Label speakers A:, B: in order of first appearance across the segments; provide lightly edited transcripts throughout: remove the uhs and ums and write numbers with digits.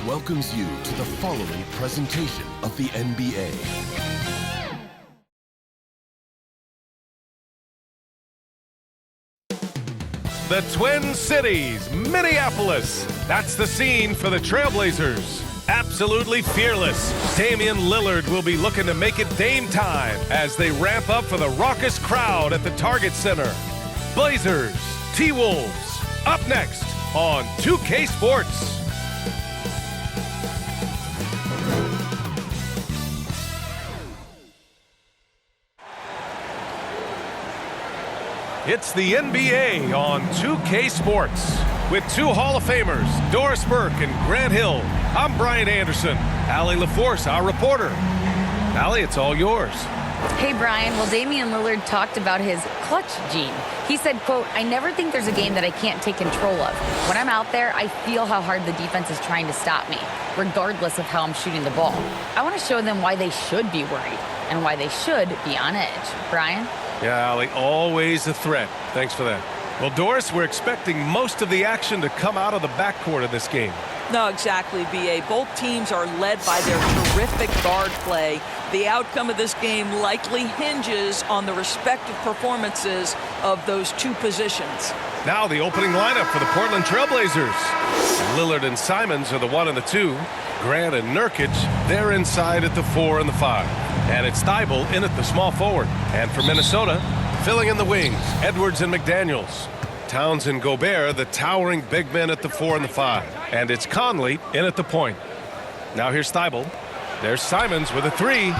A: welcomes you to the following presentation of the NBA.
B: The Twin Cities, Minneapolis. That's the scene for the Trailblazers. Absolutely fearless, Damian Lillard will be looking to make it Dame time as they ramp up for the raucous crowd at the Target Center. Blazers, T-Wolves, up next on 2K Sports. It's the NBA on 2K Sports with two Hall of Famers, Doris Burke and Grant Hill. I'm Brian Anderson. Allie LaForce, our reporter. Allie, it's all yours.
C: Hey, Brian. Well, Damian Lillard talked about his clutch gene. He said, quote, "I never think there's a game that I can't take control of. When I'm out there, I feel how hard the defense is trying to stop me, regardless of how I'm shooting the ball. I want to show them why they should be worried and why they should be on edge." Brian?
B: Yeah, Allie, always a threat. Thanks for that. Well, Doris, we're expecting most of the action to come out of the backcourt of this game.
D: No, exactly, B.A. Both teams are led by their terrific guard play. The outcome of this game likely hinges on the respective performances of those two positions.
B: Now the opening lineup for the Portland Trailblazers. Lillard and Simons are the 1 and the 2. Grant and Nurkic, they're inside at the 4 and the 5. And it's Thibault in at the small forward. And for Minnesota, filling in the wings, Edwards and McDaniels. Towns and Gobert, the towering big men at the 4 and the 5. And it's Conley in at the point. Now here's Thibault. There's Simons with a 3.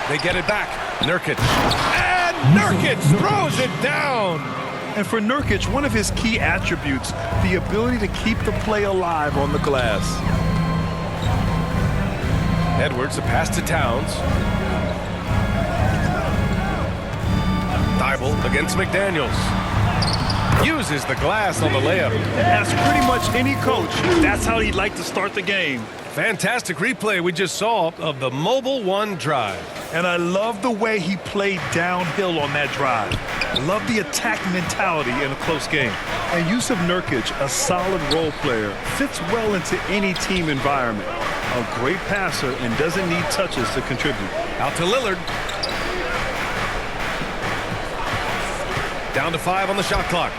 B: They get it back. Nurkic. And Nurkic throws it down.
E: And for Nurkic, one of his key attributes, the ability to keep the play alive on the glass.
B: Edwards, the pass to Towns. Thibault against McDaniels. Uses the glass on the layup.
E: As pretty much any coach, that's how he'd like to start the game.
B: Fantastic replay we just saw of the Mobile One drive.
E: And I love the way he played downhill on that drive. I love the attack mentality in a close game. And use of Nurkic, a solid role player, fits well into any team environment. A great passer and doesn't need touches to contribute.
B: Out to Lillard. Down to 5 on the shot clock.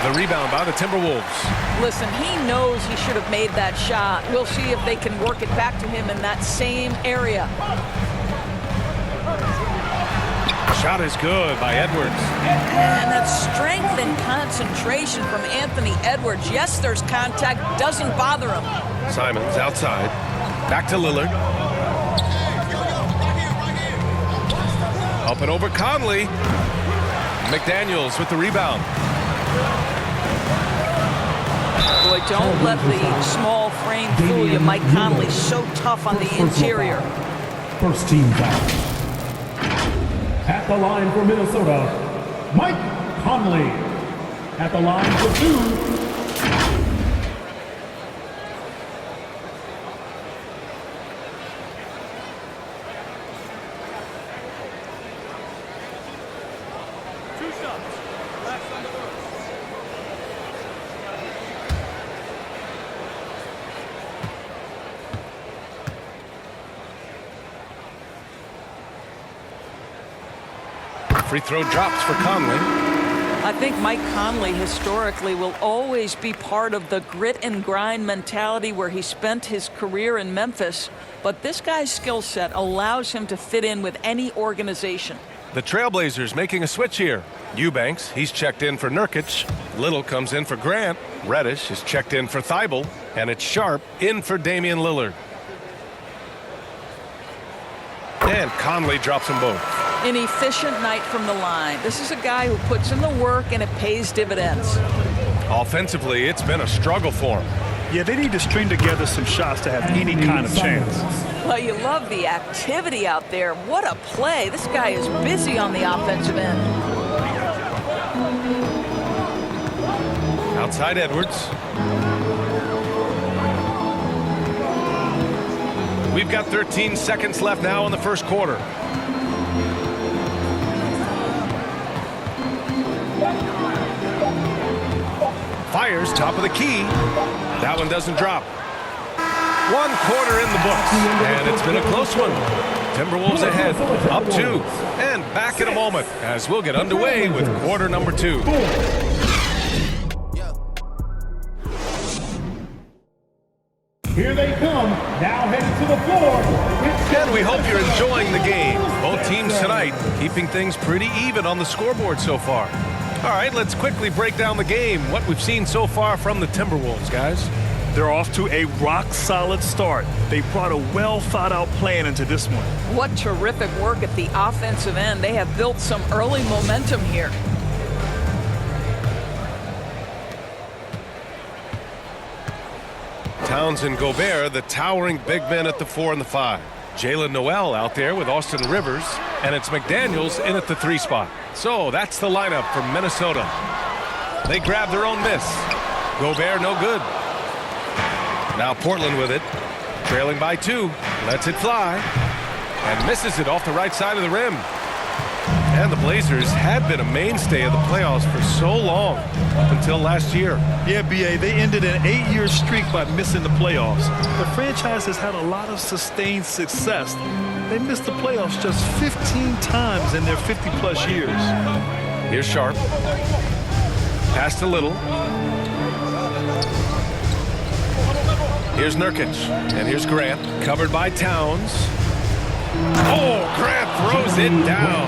B: The rebound by the Timberwolves.
D: Listen, he knows he should have made that shot. We'll see if they can work it back to him in that same area.
B: Shot is good by Edwards.
D: And that strength and concentration from Anthony Edwards. Yes, there's contact. Doesn't bother him.
B: Simons outside. Back to Lillard. Up and over Conley. McDaniels with the rebound.
D: Boy, don't let the small frame fool you. Mike Conley's so tough on the interior.
F: First team foul. At the line for Minnesota, Mike Conley. At the line for 2.
B: Free throw drops for Conley.
D: I think Mike Conley historically will always be part of the grit and grind mentality where he spent his career in Memphis. But this guy's skill set allows him to fit in with any organization.
B: The Trailblazers making a switch here. Eubanks, he's checked in for Nurkic. Little comes in for Grant. Reddish is checked in for Thibault. And it's Sharp in for Damian Lillard. And Conley drops them both.
D: An efficient night from the line. This is a guy who puts in the work and it pays dividends.
B: Offensively, it's been a struggle for him.
E: Yeah, they need to string together some shots to have any kind of chance.
D: Well, you love the activity out there. What a play. This guy is busy on the offensive end.
B: Outside Edwards. We've got 13 seconds left now in the first quarter. Fires top of the key. That one doesn't drop. One quarter in the books, and it's been a close one. Timberwolves ahead, up 2, and back in a moment as we'll get underway with quarter number 2.
F: Here they come, now headed to the floor.
B: And we hope you're enjoying the game. Both teams tonight keeping things pretty even on the scoreboard so far. All right, let's quickly break down the game, what we've seen so far from the Timberwolves, guys.
E: They're off to a rock-solid start. They brought a well-thought-out plan into this one.
D: What terrific work at the offensive end. They have built some early momentum here.
B: Towns and Gobert, the towering big men at the 4 and the 5. Jalen Noel out there with Austin Rivers, and it's McDaniels in at the 3 spot. So that's the lineup for Minnesota. They grab their own miss. Gobert no good. Now Portland with it, trailing by 2, lets it fly, and misses it off the right side of the rim. And the Blazers had been a mainstay of the playoffs for so long, up until last year.
E: Yeah, B.A., they ended an 8-year streak by missing the playoffs. The franchise has had a lot of sustained success. They missed the playoffs just 15 times in their 50-plus years.
B: Here's Sharp. Passed a little. Here's Nurkic, and here's Grant, covered by Towns. Oh, Grant throws it down.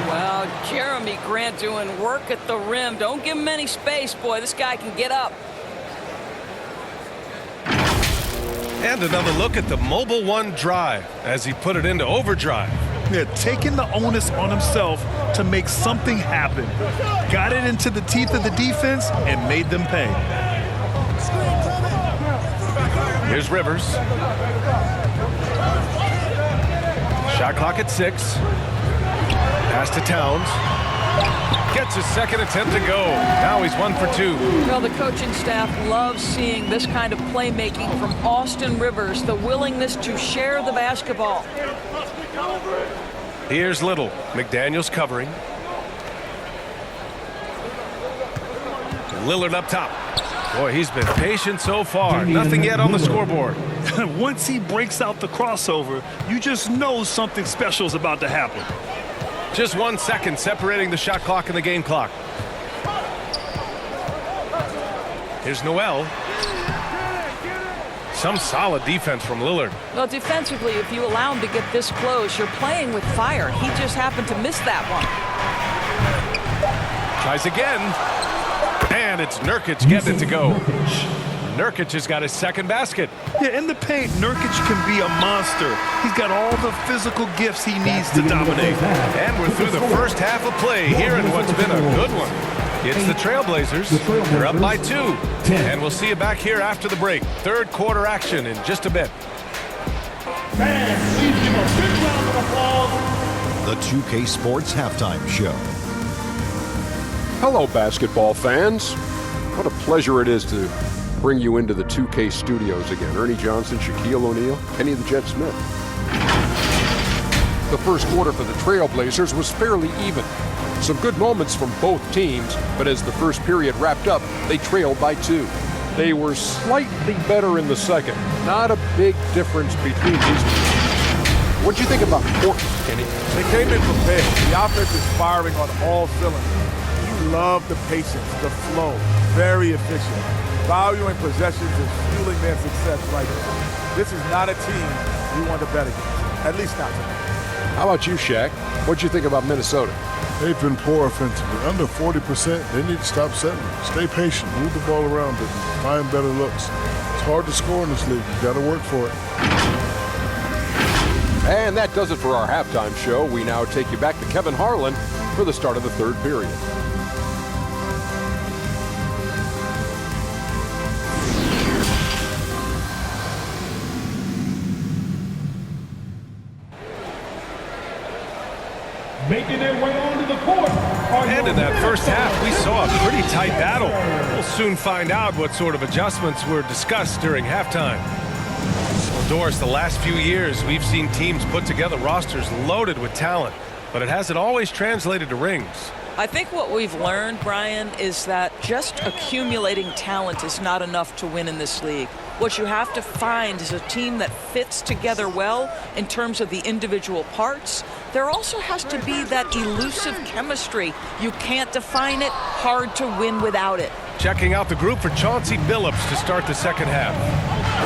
D: Well, Jeremy Grant doing work at the rim. Don't give him any space, boy. This guy can get up.
B: And another look at the Mobile One drive as he put it into overdrive.
E: Yeah, taking the onus on himself to make something happen. Got it into the teeth of the defense and made them pay.
B: Here's Rivers. Shot clock at 6. Pass to Towns. Gets his second attempt to go. Now he's 1 for 2.
D: Well, the coaching staff loves seeing this kind of playmaking from Austin Rivers, the willingness to share the basketball.
B: Here's Little. McDaniels covering. Lillard up top. Boy, he's been patient so far. Nothing yet on the scoreboard.
E: Once he breaks out the crossover, you just know something special is about to happen.
B: Just 1 second separating the shot clock and the game clock. Here's Noel. Some solid defense from Lillard.
D: Well, defensively, if you allow him to get this close, you're playing with fire. He just happened to miss that one.
B: Tries again. And it's Nurkic getting it to go. Nurkic has got his second basket.
E: Yeah, in the paint, Nurkic can be a monster. He's got all the physical gifts he needs to dominate.
B: And we're through the first half of play here in what's been a good one. It's the Trailblazers. They're up by 2. And we'll see you back here after the break. Third quarter action in just a bit.
F: Fans, please give a big round of applause.
A: The 2K Sports Halftime Show.
G: Hello, basketball fans. What a pleasure it is to bring you into the 2K studios again. Ernie Johnson, Shaquille O'Neal, Kenny the Jet Smith. The first quarter for the Trailblazers was fairly even. Some good moments from both teams, but as the first period wrapped up, they trailed by 2. They were slightly better in the second. Not a big difference between these two. What'd you think about Portland, Kenny?
H: They came in prepared. The offense is firing on all cylinders. You love the patience, the flow, very efficient. Valuing possessions is fueling their success right now. This is not a team you want to bet against, at least not tonight.
G: How about you, Shaq? What'd you think about Minnesota?
I: They've been poor offensively. Under 40%, they need to stop settling. Stay patient, move the ball around, but find better looks. It's hard to score in this league. You got to work for it.
G: And that does it for our halftime show. We now take you back to Kevin Harlan for the start of the third period.
F: Making their way onto the court.
B: And in that first half, we saw a pretty tight battle. We'll soon find out what sort of adjustments were discussed during halftime. Well, Doris, the last few years, we've seen teams put together rosters loaded with talent, but it hasn't always translated to rings.
D: I think what we've learned, Brian, is that just accumulating talent is not enough to win in this league. What you have to find is a team that fits together well in terms of the individual parts. There also has to be that elusive chemistry. You can't define it, hard to win without it.
B: Checking out the group for Chauncey Billups to start the second half.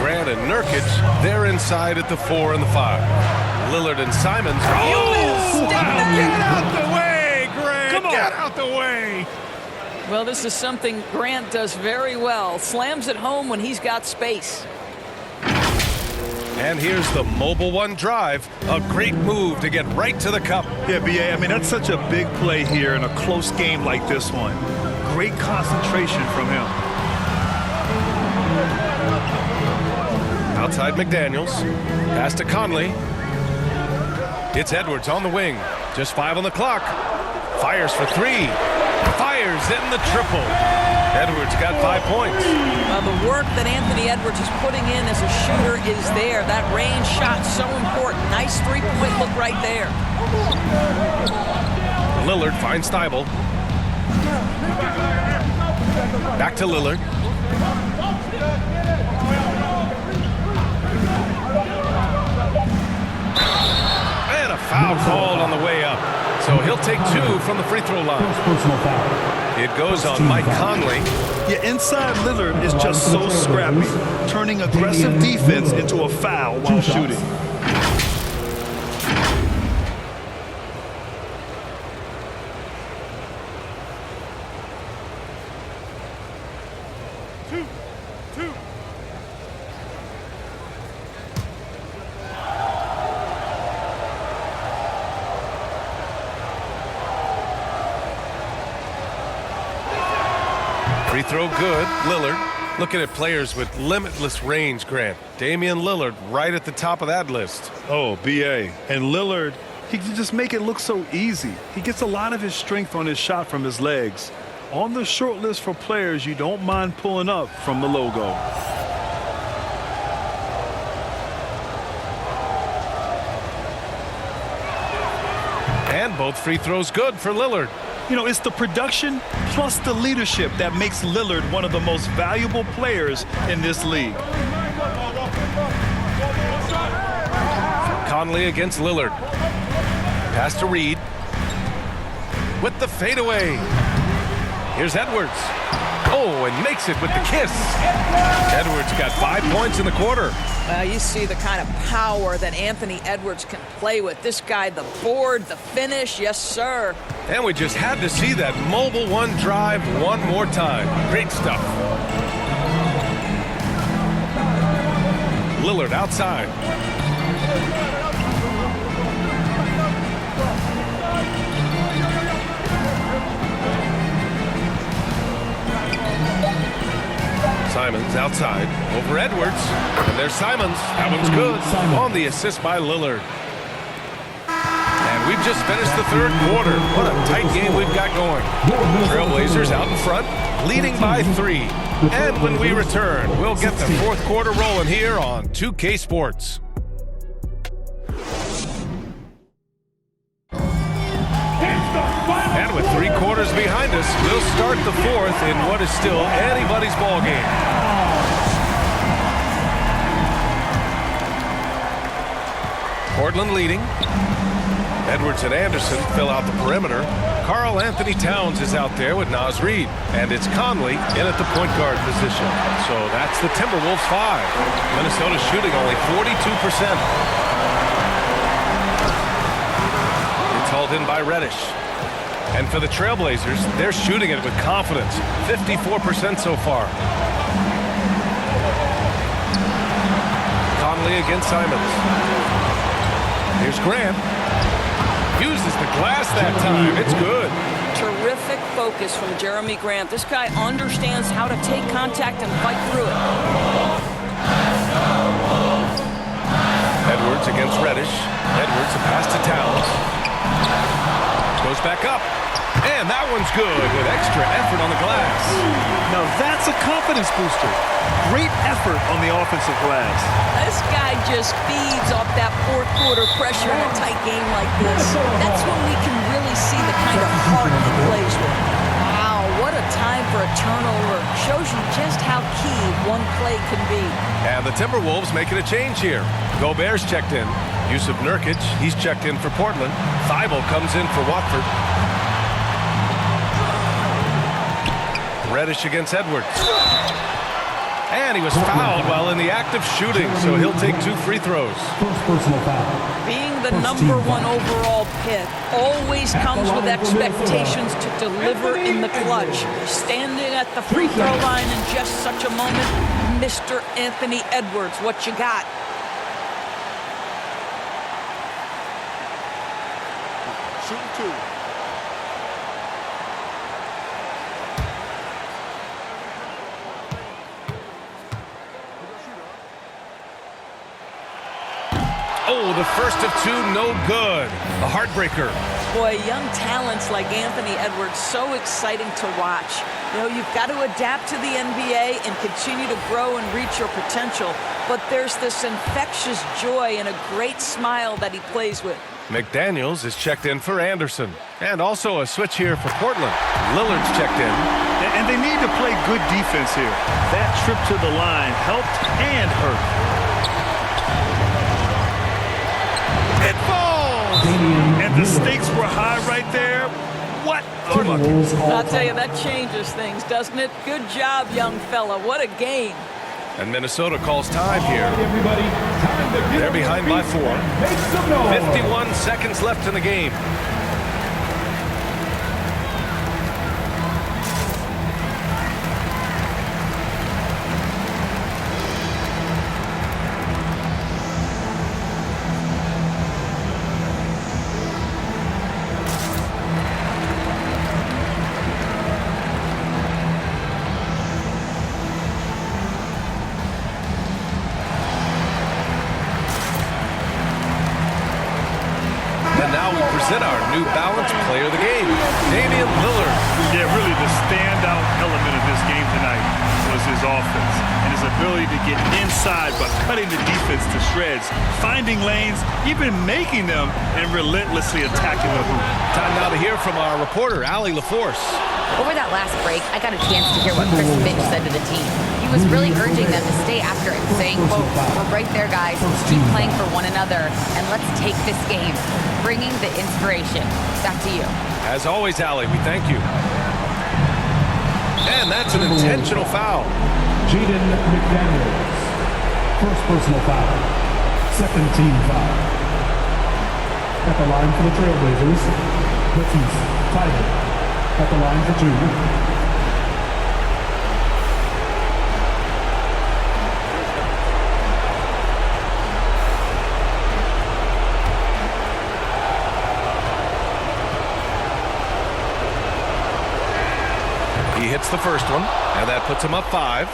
B: Grant and Nurkic, they're inside at the 4 and the 5. Lillard and Simons.
E: Oh,
B: Get out the way, Grant!
E: Come on.
B: Get out the way!
D: Well, this is something Grant does very well. Slams it home when he's got space.
B: And here's the mobile one drive. A great move to get right to the cup.
E: Yeah, BA, I mean, that's such a big play here in a close game like this one. Great concentration from him.
B: Outside McDaniels. Pass to Conley. It's Edwards on the wing. Just 5 on the clock. Fires for 3. Fires in the triple. Edwards got 5 points.
D: The work that Anthony Edwards is putting in as a shooter is there. That range shot so important. Nice three-point look right there.
B: Lillard finds Thibault. Back to Lillard. And a foul called on the way up. So he'll take 2 from the free throw line.
F: Personal foul.
B: It goes on Mike Conley.
E: Yeah, inside Lillard is just so scrappy, turning aggressive defense into a foul while shooting.
B: Free throw good. Lillard. Looking at players with limitless range, Grant. Damian Lillard right at the top of that list.
E: Oh, BA. And Lillard, he can just make it look so easy. He gets a lot of his strength on his shot from his legs. On the short list for players you don't mind pulling up from the logo.
B: And both free throws good for Lillard.
E: You know, it's the production plus the leadership that makes Lillard one of the most valuable players in this league.
B: Conley against Lillard. Pass to Reed. With the fadeaway. Here's Edwards. Oh, and makes it with the kiss. Edwards got 5 points in the quarter.
D: You see the kind of power that Anthony Edwards can play with. This guy, the board, the finish, yes, sir.
B: And we just had to see that mobile one drive one more time. Great stuff. Lillard outside. Simons outside over Edwards. And there's Simons. That one's good. On the assist by Lillard. And we've just finished the third quarter. What a tight game we've got going. Trailblazers out in front, leading by 3. And when we return, we'll get the fourth quarter rolling here on 2K Sports. And with 3 quarters behind us, we'll start the fourth in what is still anybody's ball game. Portland leading. Edwards and Anderson fill out the perimeter. Karl Anthony Towns is out there with Naz Reid. And it's Conley in at the point guard position. So that's the Timberwolves 5. Minnesota shooting only 42%. It's hauled in by Reddish. And for the Trailblazers, they're shooting it with confidence. 54% so far. Conley against Simons. Here's Grant. Uses the glass that time. It's good.
D: Terrific focus from Jeremy Grant. This guy understands how to take contact and fight through it.
B: Edwards against Reddish. Edwards, a pass to Towns. Goes back up. And that one's good with extra effort on the glass.
E: Now that's a confidence booster. Great effort on the offensive glass.
D: This guy just feeds off that fourth quarter pressure in a tight game like this. That's when we can really see the kind of heart he plays with. Wow, what a time for a turnover. Shows you just how key one play can be.
B: And the Timberwolves making a change here. Gobert's checked in. Yusuf Nurkic, he's checked in for Portland. Thibault comes in for Watford. Reddish against Edwards. And he was fouled while in the act of shooting, so he'll take 2 free throws.
F: First personal foul.
D: Being the number 1 overall pick always comes with expectations to deliver in the clutch. Standing at the free throw line in just such a moment, Mr. Anthony Edwards, what you got?
H: Shooting 2.
B: Oh, the first of 2, no good. A heartbreaker.
D: Boy, young talents like Anthony Edwards, so exciting to watch. You know, you've got to adapt to the NBA and continue to grow and reach your potential. But there's this infectious joy and a great smile that he plays with.
B: McDaniels is checked in for Anderson. And also a switch here for Portland. Lillard's checked in.
E: And they need to play good defense here. That trip to the line helped and hurt. It falls! And the stakes were high right there. What a luck.
D: I'll tell you, that changes things, doesn't it? Good job, young fella. What a game.
B: And Minnesota calls time here.
F: Everybody, time to get
B: They're
F: on
B: behind
F: your
B: by
F: feet
B: 4.
F: and make some noise.
B: 51 seconds left in the game. Present our new balanced player of the game, Damian Lillard.
E: Yeah, really the standout element of this game tonight was his offense and his ability to get inside but cutting the defense to shreds, finding lanes, even making them, and relentlessly attacking the hoop.
B: Time now to hear from our reporter, Allie LaForce.
C: Over that last break, I got a chance to hear what Chris Finch said to the team. He was really urging them to stay after it, saying, quote, "We're right there, guys. Keep playing for one another, and let's take this game." Bringing the inspiration. Back to you.
B: As always, Allie, we thank you. And that's an intentional foul.
F: Jaden McDaniels. First personal foul. Second team foul. At the line for the Trailblazers, Matisse Thybulle. At the line for 2.
B: He hits the first one, and that puts him up 5.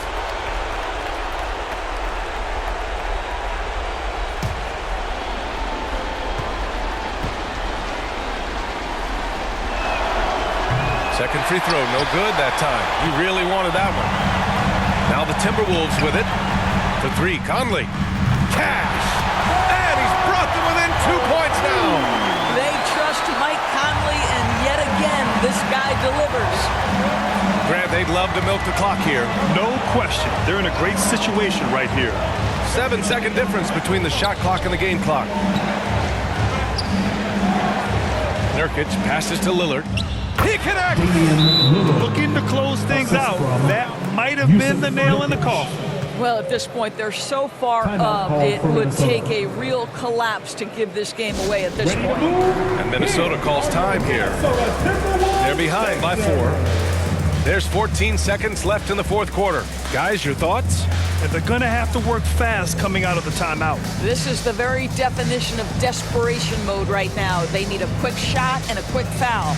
B: Second free throw, no good that time. He really wanted that one. Now the Timberwolves with it. For 3, Conley. Cash! And he's brought them within 2 points now.
D: They trust Mike Conley, and yet again, this guy delivers.
B: Grant, they'd love to milk the clock here.
E: No question. They're in a great situation right here.
B: 7-second difference between the shot clock and the game clock. Nurkic passes to Lillard. He connects!
E: Looking to close things out. That might have been the nail in the coffin.
D: Well, at this point, they're so far up, it would take a real collapse to give this game away at this point.
B: And Minnesota calls time here. They're behind by 4. There's 14 seconds left in the 4th quarter. Guys, your thoughts?
E: And they're going to have to work fast coming out of the timeout.
D: This is the very definition of desperation mode right now. They need a quick shot and a quick foul.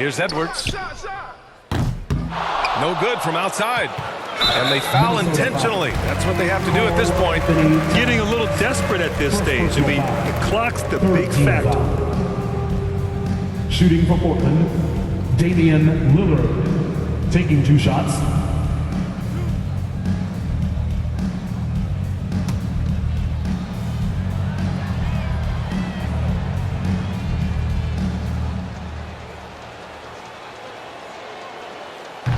B: Here's Edwards. No good from outside. And they foul intentionally. That's what they have to do at this point.
E: Getting a little desperate at this stage. I mean, the clock's the big factor.
F: Shooting for Portland, Damian Lillard, taking 2 shots.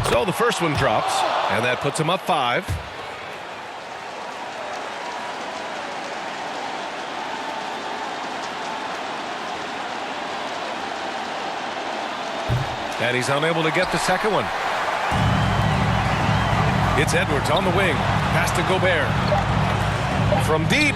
B: So the first one drops, and that puts him up 5. And he's unable to get the second one. It's Edwards on the wing. Pass to Gobert. From deep.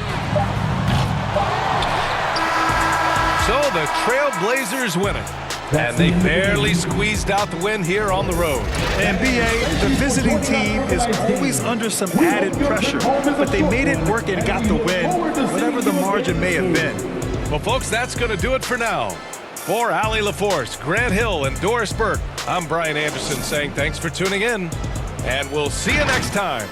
B: So the Trailblazers win it. And they barely squeezed out the win here on the road.
E: And BA, the visiting team is always under some added pressure, but they made it work and got the win, whatever the margin may have been.
B: Well, folks, that's going to do it for now. For Allie LaForce, Grant Hill, and Doris Burke, I'm Brian Anderson saying thanks for tuning in, and we'll see you next time.